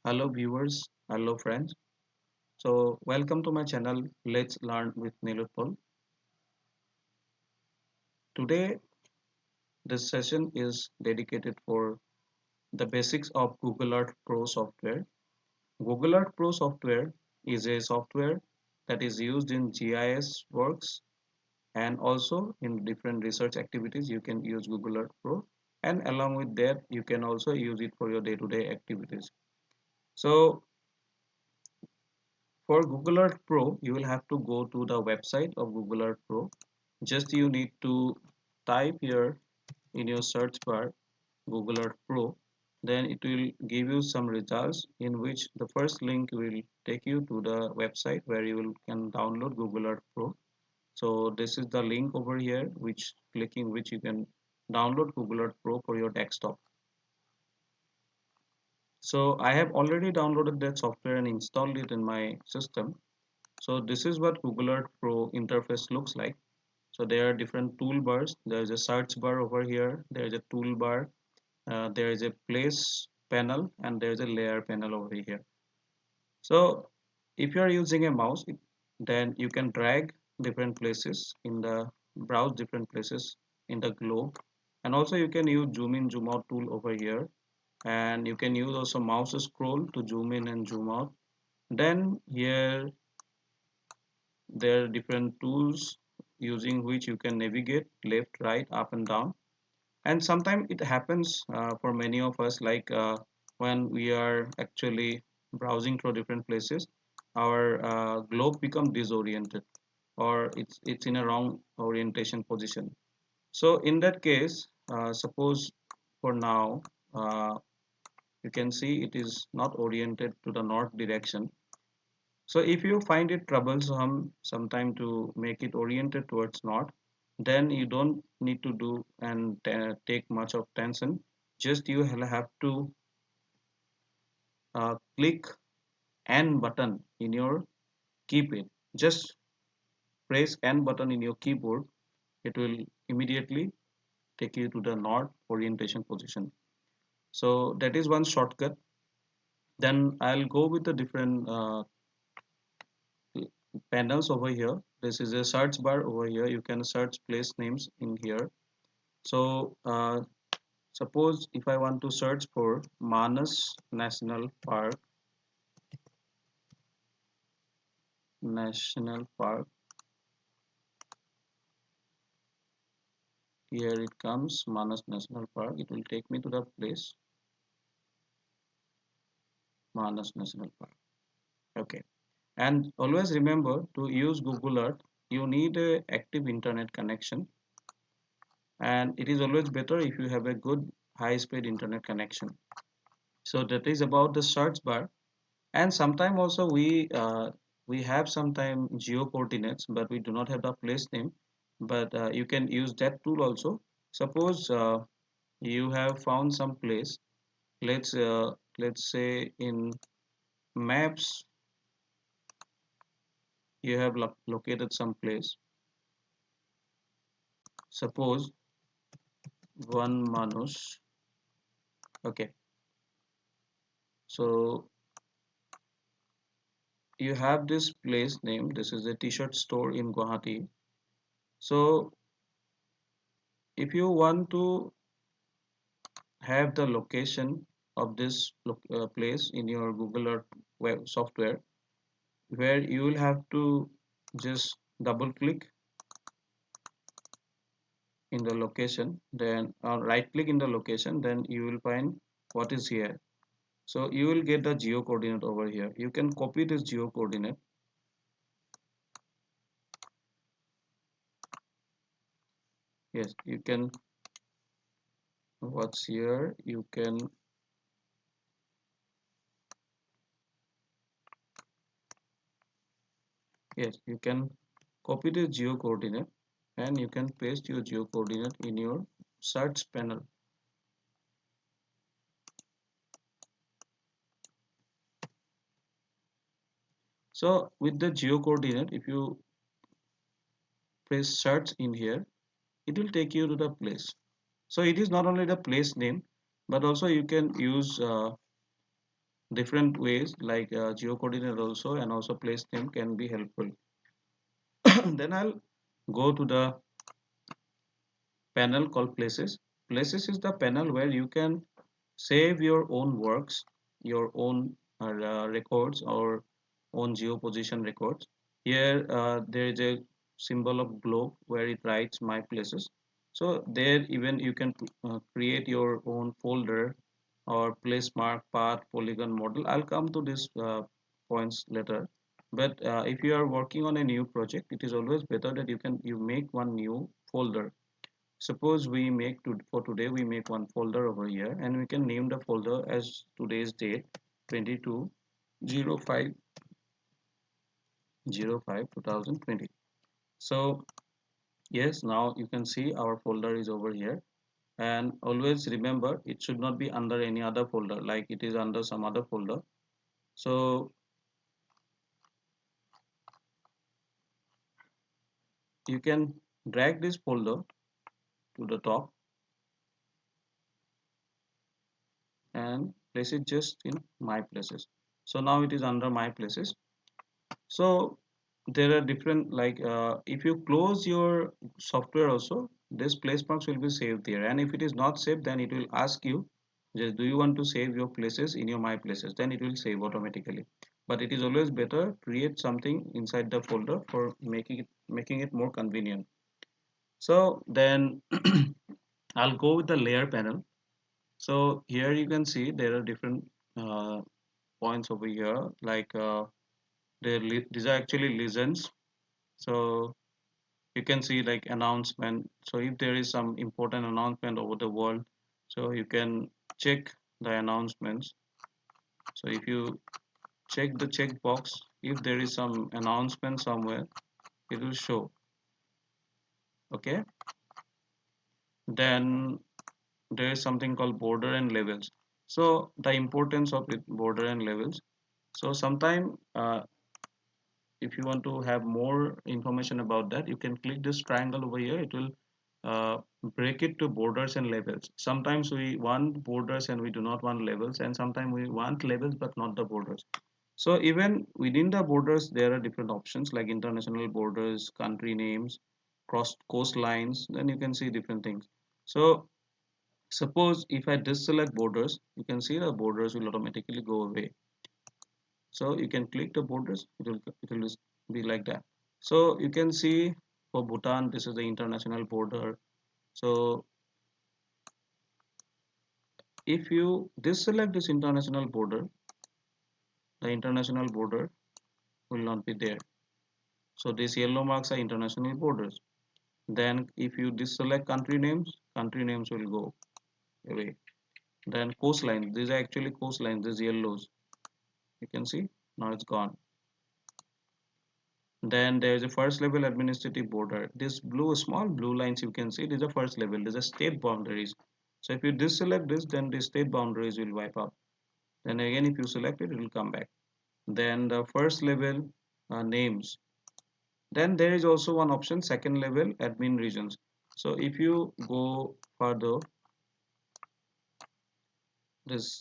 Hello viewers, hello friends. So welcome to my channel Let's Learn with Nilupal. Today this session is dedicated for the basics of Google Earth Pro software. Google Earth Pro software is a software that is used in GIS works and also in different research activities you can use Google Earth Pro, and along with that you can also use it for your day-to-day activities. So for Google Earth Pro, you will have to go to the website of Google Earth Pro. Just you need to type here in your search bar Google Earth Pro. Then it will give you some results in which the first link will take you to the website where you can download Google Earth Pro. So this is the link over here, which clicking which you can download Google Earth Pro for your desktop. So I have already downloaded that software and installed it in my system. So this is what Google Earth Pro interface looks like. So there are different toolbars. There is a search bar over here. There is a toolbar. There is a place panel, and there is a layer panel over here. So if you are using a mouse, then you can drag different places in the browse different places in the globe, and also you can use zoom in zoom out tool over here, and you can use also mouse scroll to zoom in and zoom out. Then here there are different tools using which you can navigate left, right, up and down. And sometimes it happens for many of us, like when we are actually browsing through different places, our globe become disoriented, or it's in a wrong orientation position. So in that case, suppose for now, you can see it is not oriented to the north direction. So if you find it troublesome sometime to make it oriented towards north, then you don't need to do and take much of tension. Just you have to click N button in your keypad. Just press N button in your keyboard. It will immediately take you to the north orientation position. So that is one shortcut. Then I'll go with the different panels over here. This is a search bar over here. You can search place names in here. So suppose if I want to search for Manas National Park, here it comes, Manas National Park. It will take me to the place Manas National Park. Okay, and always remember to use Google Earth. You need a active internet connection, and it is always better if you have a good high-speed internet connection. So that is about the search bar. And sometime also we have sometime geo coordinates, but we do not have the place name. But you can use that tool also. Suppose you have found some place. Let's say in maps you have located some place. Suppose one Manus. Okay, so you have this place name. This is a T-shirt store in Guwahati. So if you want to have the location of this place in your Google Earth web software, where you will have to just double click in the location, then right click in the location, then you will find what is here. So you will get the geo coordinate over here. You can copy this geo coordinate. Yes, you can. What's here? You can. Yes, you can copy the geo coordinate, and you can paste your geo coordinate in your search panel. So with the geo coordinate, if you press search in here, it will take you to the place. So it is not only the place name, but also you can use different ways like geo coordinate also, and also place name can be helpful. Then I'll go to the panel called places. Places is the panel where you can save your own works, your own records, or own geo position records. Here there is a symbol of globe where it writes my places. So there even you can create your own folder or place mark, path, polygon, model. I'll come to these points later. But if you are working on a new project, it is always better that you make one new folder. Suppose we make for today we make one folder over here, and we can name the folder as today's date 22/05/05 2020. So yes, now you can see our folder is over here, and always remember it should not be under any other folder like it is under some other folder. So you can drag this folder to the top and place it just in my places. So now it is under my places. So there are different like if you close your software also, this place marks will be saved there, and if it is not saved, then it will ask you just do you want to save your places in your my places, then it will save automatically. But it is always better create something inside the folder for making it more convenient. So then I'll go with the layer panel. So here you can see there are different uh, points over here like these are actually legends. So you can see like announcement. So if there is some important announcement over the world, so you can check the announcements. So if you check the checkbox, if there is some announcement somewhere, it will show. Okay, then there is something called border and levels. So the importance of it, border and levels. So sometime if you want to have more information about that, you can click this triangle over here. It will uh, break it to borders and levels. Sometimes we want borders and we do not want levels, and sometimes we want levels but not the borders. So even within the borders there are different options like international borders, country names, cross coastlines. Then you can see different things. So suppose if I deselect borders, you can see the borders will automatically go away. So you can click the borders, it will be like that. So you can see for Bhutan this is the international border. So if you deselect this international border, the international border will not be there. So these yellow marks are international borders. Then if you deselect country names will go away. Then coastline, these are actually coastlines, these yellows, you can see now it's gone. Then there is a first level administrative border. This blue, small blue lines you can see, this is a first level, these are state boundaries. So if you deselect this, then the state boundaries will wipe out. Then again, if you select it, it will come back. Then the first level names. Then there is also one option, second level admin regions. So if you go further, this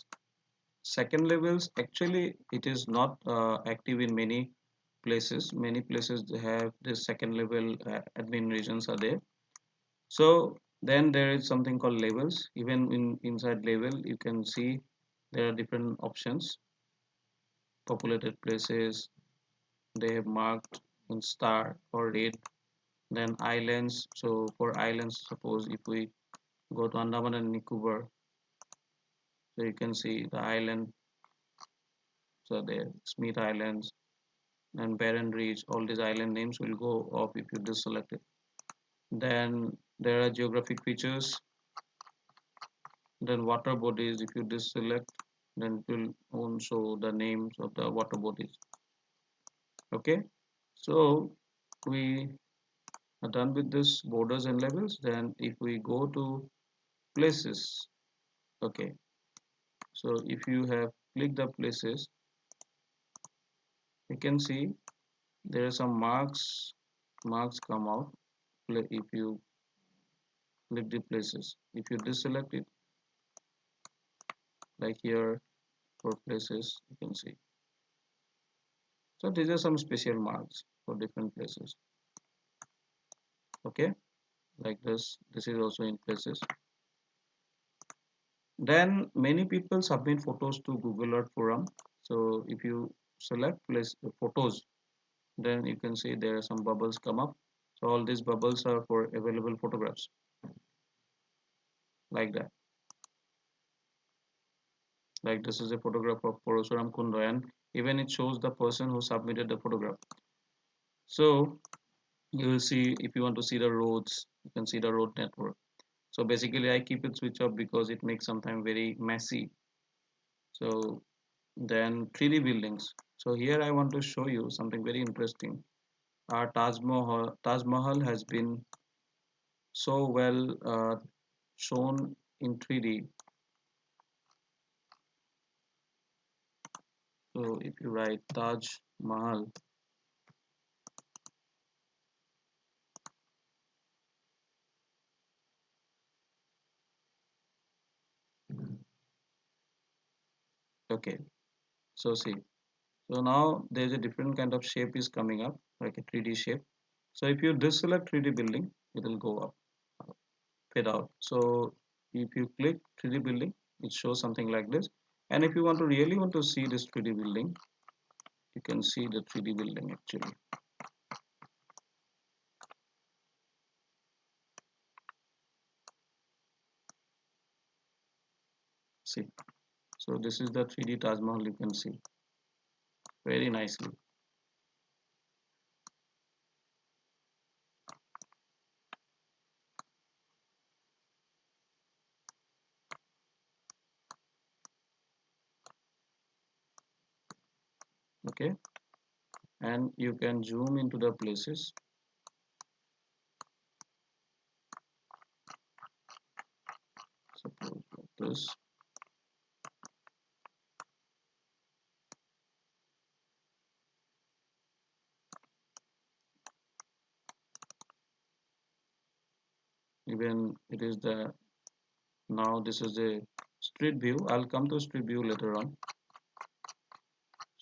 second levels actually it is not active in many places. Many places they have this second level admin regions are there. So then there is something called labels. Even inside label, you can see there are different options. Populated places, they have marked in star or red. Then islands. So for islands, suppose if we go to Andaman and Nicobar, so you can see the island. So there, Smith Islands and Barren Reach. All these island names will go off if you deselect it. Then there are geographic features. Then water bodies, if you deselect, then it will also show the names of the water bodies. Okay, so we are done with this borders and levels. Then if we go to places, okay, so if you have clicked the places, you can see there are some marks come out if you click the places. If you deselect it, like here, for places, you can see. So these are some special marks for different places. Okay, like this is also in places. Then many people submit photos to Google Earth Forum. So if you select place photos, then you can see there are some bubbles come up. So all these bubbles are for available photographs, like that. Like this is a photograph of Porosuram Kunda, and even it shows the person who submitted the photograph. So you will see, if you want to see the roads, you can see the road network. So basically I keep it switch off because it makes sometimes very messy. So then 3D buildings. So here I want to show you something very interesting. Our Taj Mahal has been so well shown in 3D. So if you write Taj Mahal, okay. So see, so now there's a different kind of shape is coming up, like a 3D shape. So if you deselect 3D building, it will go up, fade out. So if you click 3D building, it shows something like this. And if you want to really want to see this 3D building, you can see the 3D building actually. See, so this is the 3D Taj Mahal, you can see very nicely. Okay, and you can zoom into the places. Suppose like this. Even it is the, now this is a street view. I'll come to street view later on.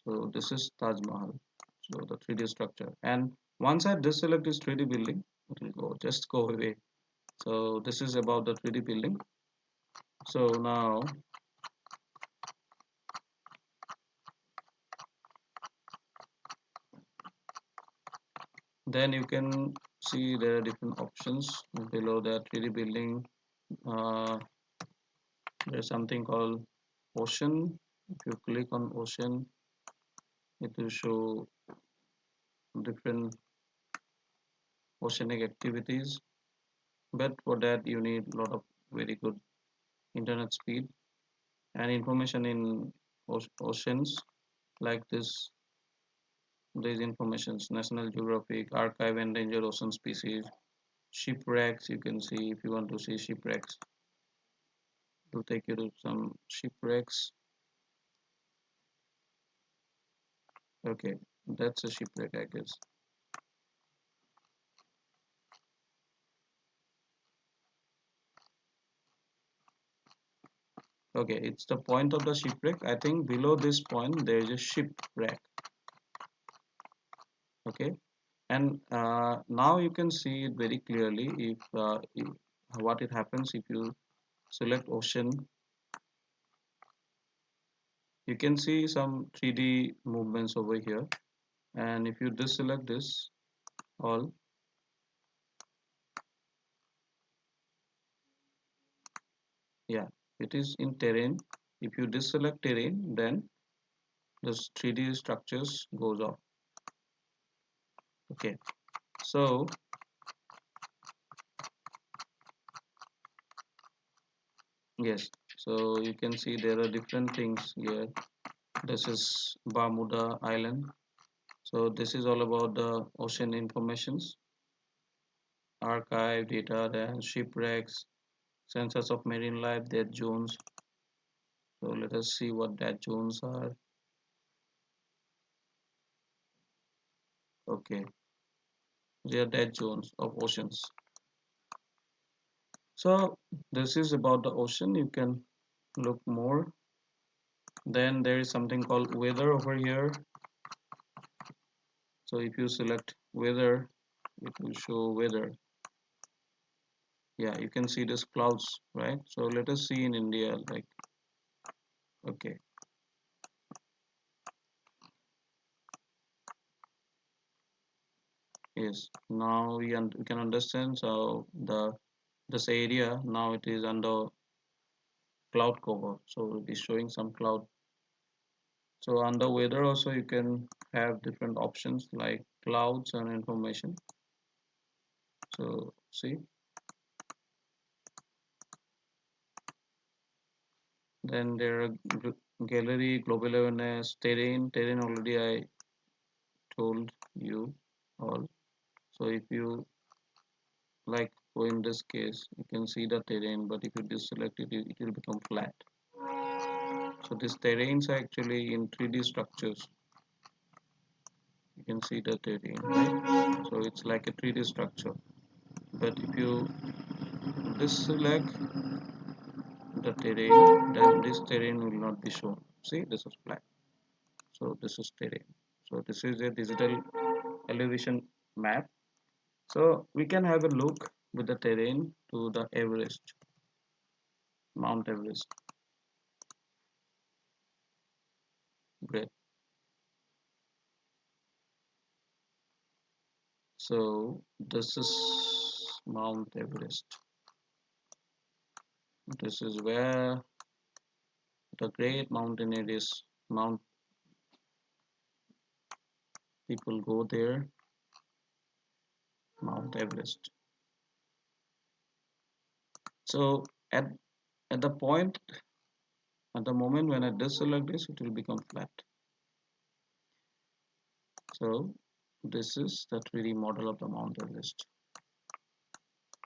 So this is Taj Mahal. So the 3D structure. And once I deselect this 3D building, it will go just go away. So this is about the 3D building. So now then you can see there are different options below the 3D building. Uh, there's something called ocean. If you click on ocean, it will show different oceanic activities. But for that you need a lot of very good internet speed and information in oceans like this. These informations: National Geographic, Archive Endangered Ocean Species, shipwrecks. You can see, if you want to see shipwrecks, it will take you to some shipwrecks. Okay, that's a shipwreck, I guess. Okay, it's the point of the shipwreck. I think below this point there is a shipwreck. Okay, and now you can see it very clearly if what it happens if you select ocean. You can see some 3D movements over here, and if you deselect this all, yeah, it is in terrain. If you deselect terrain, then this 3D structures goes off. Okay, so yes, so you can see there are different things here. This is Bermuda Island. So this is all about the ocean informations, archive data, then shipwrecks, census of marine life, dead zones. So let us see what dead zones are. Okay, they are dead zones of oceans. So this is about the ocean. You can look more. Then there is something called weather over here. So if you select weather, it will show weather. Yeah, you can see this clouds, right? So let us see in India, like, okay, yes. Now we can understand. So this area now it is under cloud cover, so it is showing some cloud. So under weather also you can have different options like clouds and information. So see, then there are gallery, global awareness, terrain. Terrain already I told you all. So if you like, so in this case you can see the terrain, but if you deselect it, it will become flat. So these terrains are actually in 3D structures. You can see the terrain, right? So it's like a 3D structure. But if you deselect the terrain, then this terrain will not be shown. See, this is flat. So this is terrain. So this is a digital elevation map. So we can have a look with the terrain to the Everest, Mount Everest. Great. So this is Mount Everest. This is where the great mountain is. Mount people go there. Mount Everest. So at the point at the moment when I deselect this, it will become flat. So this is the 3D model of the Mount Everest.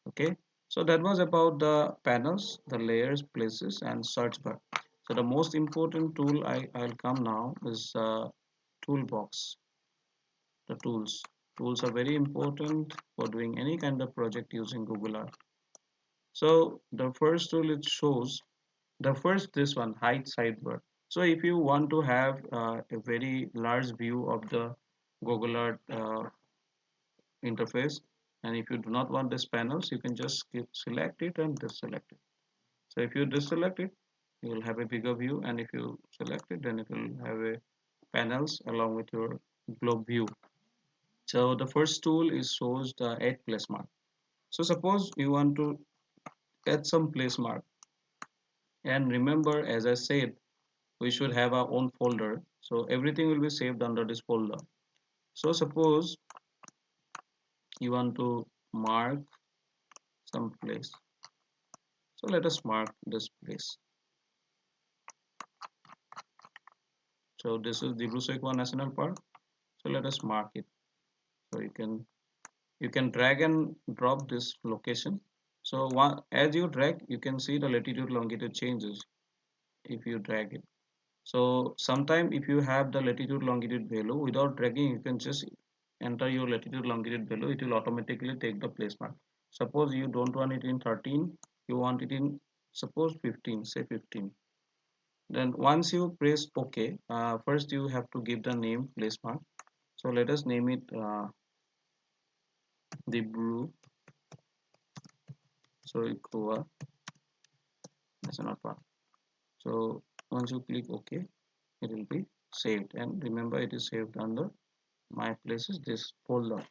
Okay. So that was about the panels, the layers, places, and search bar. So the most important tool I'll come now is toolbox. The tools. Tools are very important for doing any kind of project using Google Earth. So the first tool it shows the first this one hide sidebar. So if you want to have a very large view of the Google Earth interface, and if you do not want this panels, you can just select it and deselect it. So if you deselect it, you will have a bigger view, and if you select it, then it will have a panels along with your globe view. So the first tool is shows the add place mark. So suppose you want to add some place mark, and remember, as I said, we should have our own folder, so everything will be saved under this folder. So suppose you want to mark some place, so let us mark this place. So this is Dibru National Park, so let us mark it. So you can drag and drop this location. So as you drag, you can see the latitude longitude changes if you drag it. So sometime if you have the latitude longitude value without dragging, you can just enter your latitude longitude value. It will automatically take the place mark. Suppose you don't want it in 13, you want it in suppose 15, say 15. Then once you press OK, first you have to give the name place mark. So let us name it the Brew. So Goa National Park. So once you click OK, it will be saved, and remember it is saved under my places this folder.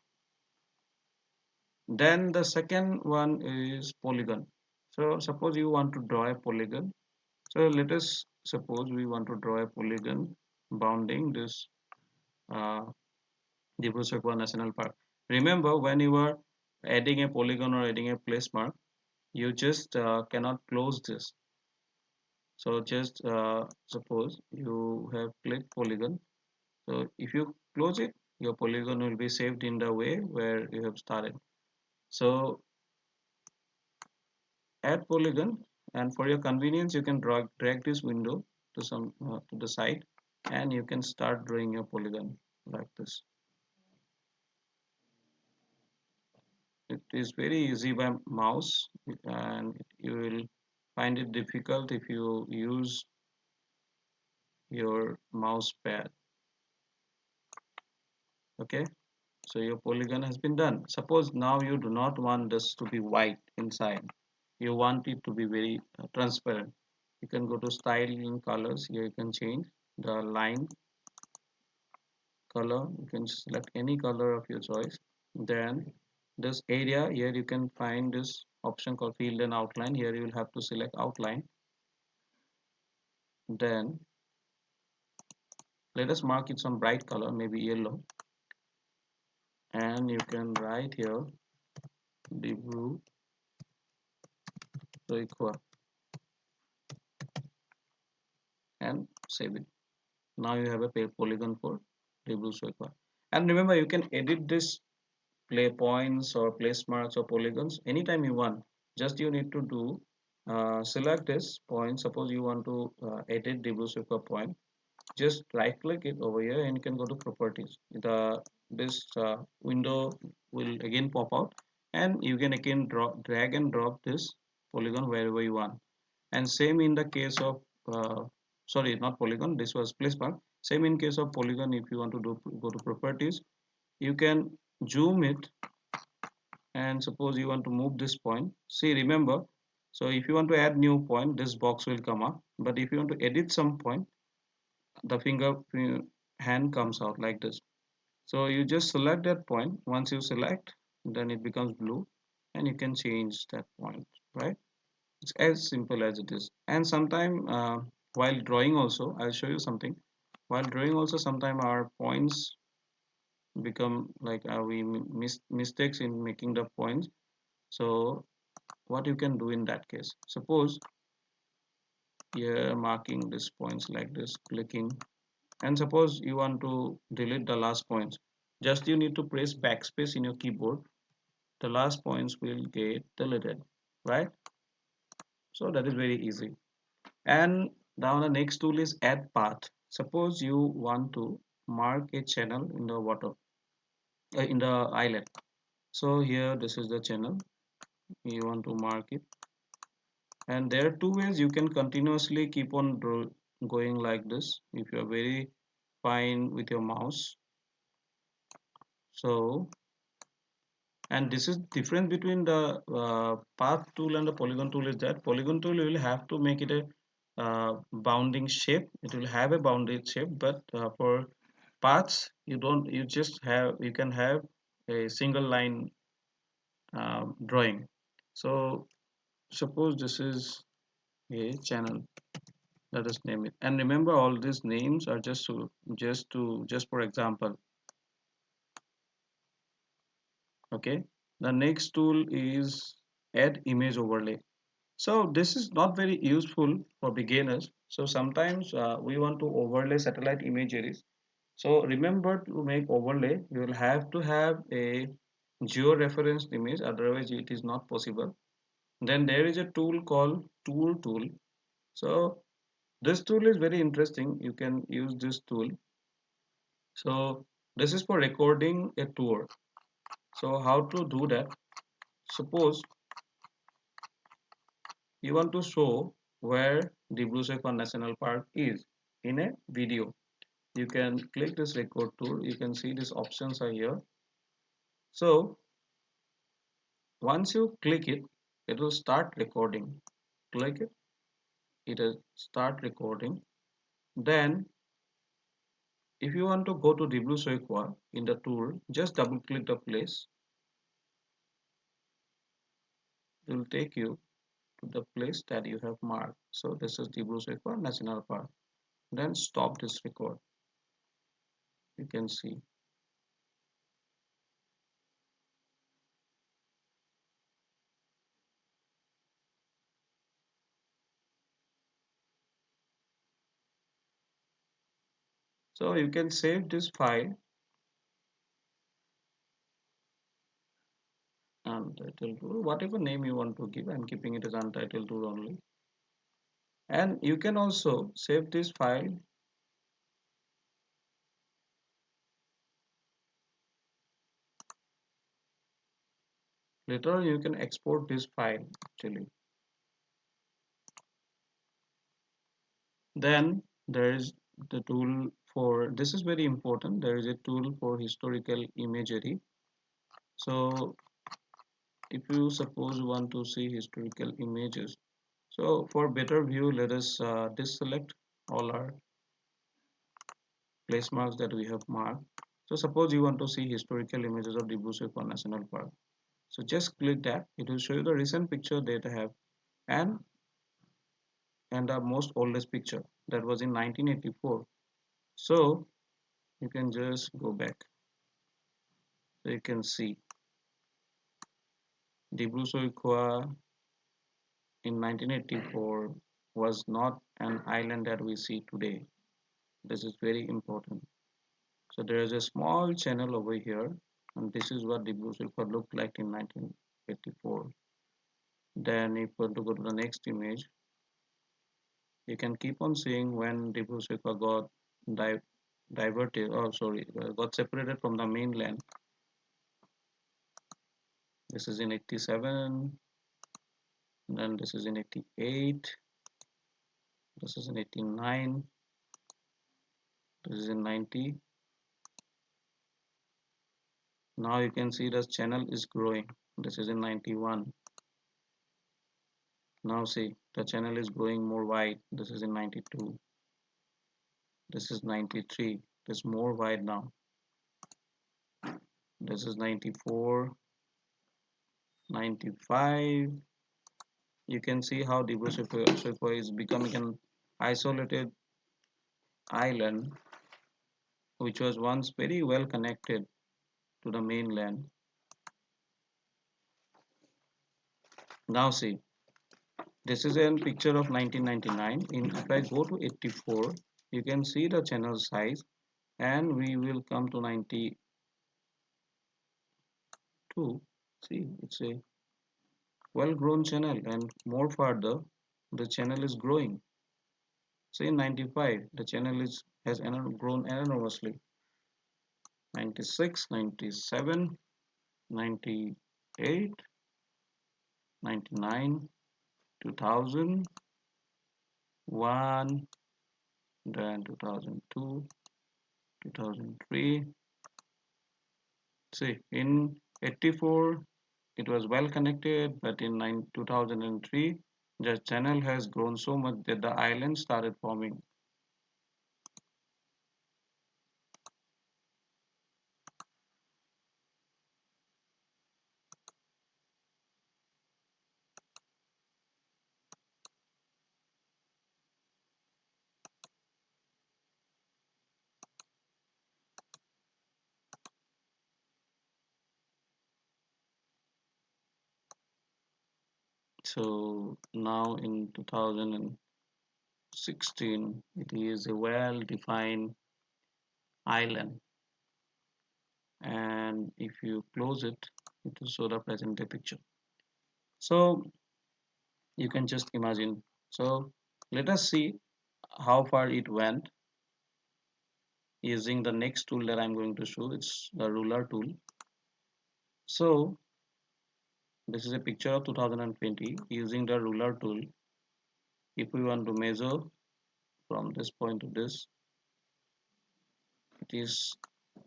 Then the second one is polygon. So suppose you want to draw a polygon. So let us suppose we want to draw a polygon bounding this uh, Dibrusakwa National Park. Remember, when you are adding a polygon or adding a place mark, you just cannot close this. So just suppose you have clicked polygon. So if you close it, your polygon will be saved in the way where you have started. So add polygon, and for your convenience you can drag this window to some to the side, and you can start drawing your polygon like this. It is very easy by mouse, and you will find it difficult if you use your mouse pad. Okay, so your polygon has been done. Suppose now you do not want this to be white inside, you want it to be very transparent. You can go to style in colors. Here you can change the line color. You can select any color of your choice. Then this area, here you can find this option called field and outline. Here you will have to select outline. Then let us mark it some bright color, maybe yellow, and you can write here Debru Requa and save it. Now you have a polygon for Debru Requa. And remember, you can edit this play points or place marks or polygons anytime you want. Just you need to do select this point. Suppose you want to edit Debru Requa point, just right click it over here and you can go to properties. This window will again pop out, and you can again drag and drop this polygon wherever you want. And same in the case of sorry, not polygon, this was place mark. Same in case of polygon, if you want to do go to properties, you can zoom it, and suppose you want to move this point. See, remember, so if you want to add new point, this box will come up, but if you want to edit some point, the finger hand comes out like this. So you just select that point. Once you select, then it becomes blue, and you can change that point, right? It's as simple as it is. And sometime while drawing also, I'll show you something. While drawing also, sometime our points become like we miss mistakes in making the points. So what you can do in that case, suppose here marking these points like this, clicking, and suppose you want to delete the last points, just you need to press backspace in your keyboard. The last points will get deleted, right? So that is very easy. And now the next tool is add path. Suppose you want to mark a channel in the water, in the island. So here this is the channel, you want to mark it, and there are two ways you can continuously keep on going like this if you are very fine with your mouse. So, and this is difference between the path tool and the polygon tool, is that polygon tool you will have to make it a bounding shape. It will have a bounded shape, but for paths you don't, you just have, you can have a single line drawing. So suppose this is a channel, let us name it, and remember all these names are just for example. Okay, the next tool is add image overlay. So this is not very useful for beginners. So sometimes we want to overlay satellite imageries. So remember, to make overlay, you will have to have a geo-referenced image, otherwise it is not possible. Then there is a tool called tool. So this tool is very interesting. You can use this tool. So this is for recording a tour. So how to do that? Suppose you want to show where the Blue National Park is in a video. You can click this record tool. You can see these options are here. So once you click it, it will start recording. Click it, it will start recording. Then if you want to go to the Blue in the tool, just double click the place. It will take you to the place that you have marked. So this is the Blue National Park. Then stop this record. You can see. So you can save this file, untitled tool, whatever name you want to give. I'm keeping it as untitled tool only. And you can also save this file. Later on you can export this file actually. Then there is the tool for this is very important. There is a tool for historical imagery. So if you suppose you want to see historical images, so for better view, let us deselect all our place marks that we have marked. So suppose you want to see historical images of Dibu National Park. So just click that. It will show you the recent picture that I have and the most oldest picture that was in 1984. So you can just go back. So you can see Dibu in 1984 was not an island that we see today. This is very important. So there is a small channel over here, and this is what Dibu looked like in 1984. Then if you want to go to the next image, you can keep on seeing when Dibu got di diverted, oh sorry, got separated from the mainland. This is in 87, then this is in 88, this is in 89, this is in 90. Now you can see the channel is growing. This is in 91. Now see the channel is growing more wide. This is in 92. This is 93. This is more wide now. This is 94, 95. You can see how Dibu is becoming an isolated island which was once very well connected to the mainland. Now see, this is a picture of 1999. If I go to 84, you can see the channel size, and we will come to 92. See, it's a well-grown channel, and more further, the channel is growing. See, in 95, the channel has grown enormously. 96, 97, 98, 99, 2000, 1, then 2002, 2003. See, in 84, it was well connected, but in 2003, the channel has grown so much that the island started forming. So now in 2016, it is a well-defined island. And if you close it, it will show the present day picture. So you can just imagine. So let us see how far it went using the next tool that I'm going to show. It's the ruler tool. So this is a picture of 2020 using the ruler tool. If we want to measure from this point to this, it is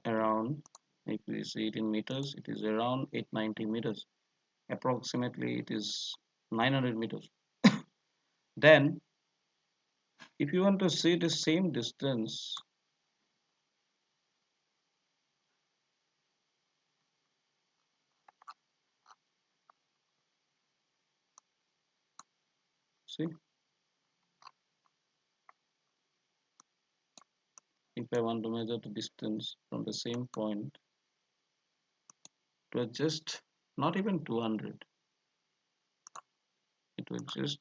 around, if we see it in meters, it is around 890 meters. Approximately it is 900 meters. Then if you want to see the same distance, see, if I want to measure the distance from the same point to just not even 200, it was just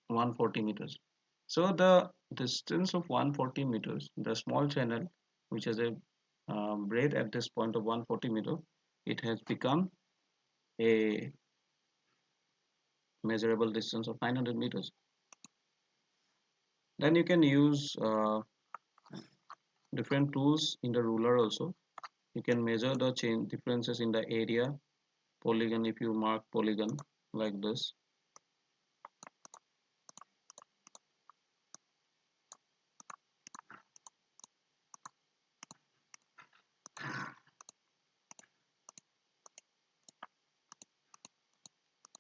140 meters. So the distance of 140 meters, the small channel which has a breadth at this point of 140 meter, it has become a measurable distance of 900 meters. Then you can use different tools in the ruler also. You can measure the change differences in the area, polygon. If you mark polygon like this,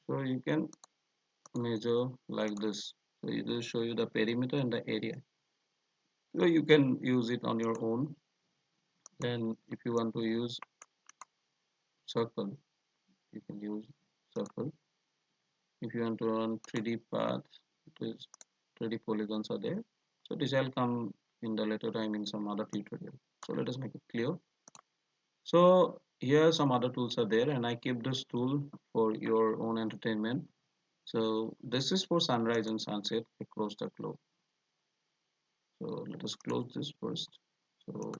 So you can measure like this. So it will show you the perimeter and the area. So you can use it on your own. Then if you want to use circle, you can use circle. If you want to run 3D path, it is 3D polygons are there. So this shall come in the later time in some other tutorial. So let us make it clear. So here some other tools are there, and I keep this tool for your own entertainment. So this is for sunrise and sunset across the globe. So let us close this first. So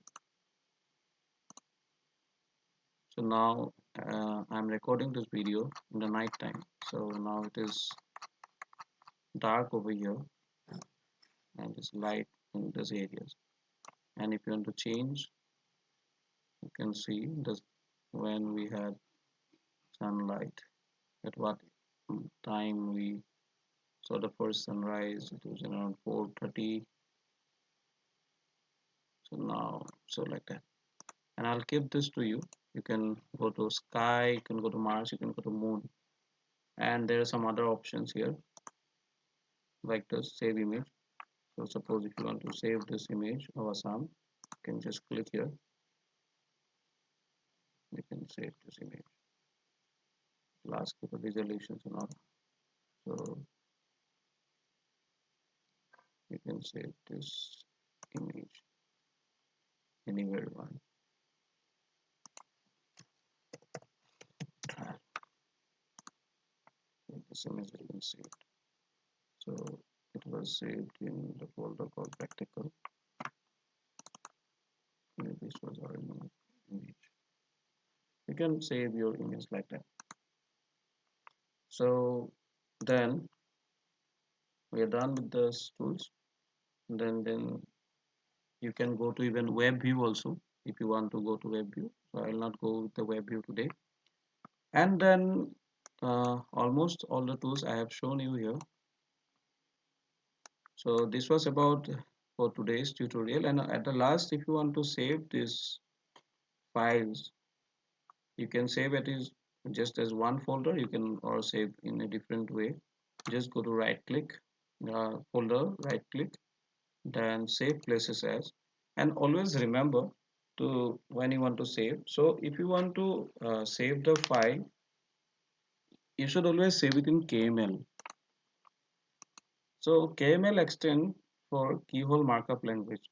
now I'm recording this video in the night time. So now it is dark over here and it's light in these areas. And if you want to change, you can see this when we had sunlight, at what time we saw the first sunrise. It was around 4:30. So now, so like that. And I'll keep this to you. You can go to sky, you can go to Mars, you can go to moon. And there are some other options here like this save image. So suppose if you want to save this image of Assam, you can just click here. You can save this image. Last keep the resolutions and all. So you can save this image anywhere you want. This image has been saved. So it was saved in the folder called practical. Maybe this was our image. You can save your image like that. So then we are done with the tools. Then you can go to even web view also if you want to go to web view. So I will not go with the web view today. And then almost all the tools I have shown you here. So this was about for today's tutorial. And at the last, if you want to save these files, you can save it is just as one folder. You can or save in a different way. Just go to right click folder, right click, then save places as, and always remember to when you want to save. So if you want to save the file, you should always save it in KML. So KML extend for keyhole markup language,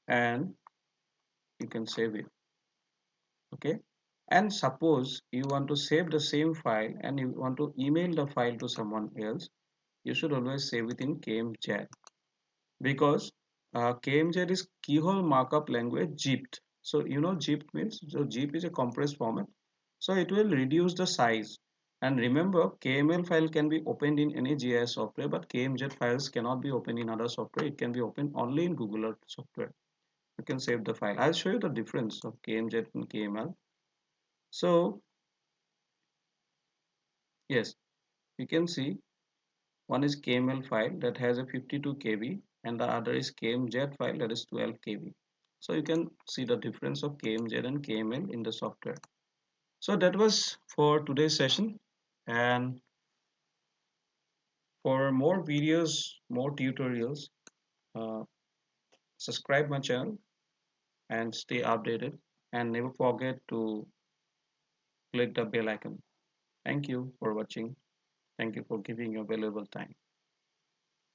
and you can save it. Okay. And suppose you want to save the same file and you want to email the file to someone else, you should always save it in KMJAD, because KMJAD is keyhole markup language zipped. So you know zipped means, so zip is a compressed format. So it will reduce the size. And remember, KML file can be opened in any GIS software, but KMJAD files cannot be opened in other software. It can be opened only in Google Earth software. You can save the file. I'll show you the difference of KMJAD and KML. So yes, you can see one is KML file that has a 52 KB and the other is KMZ file that is 12 KB. So you can see the difference of KMZ and KML in the software. So that was for today's session, and for more videos, more tutorials, uh, subscribe my channel and stay updated, and never forget to click the bell icon. Thank you for watching. Thank you for giving your valuable time.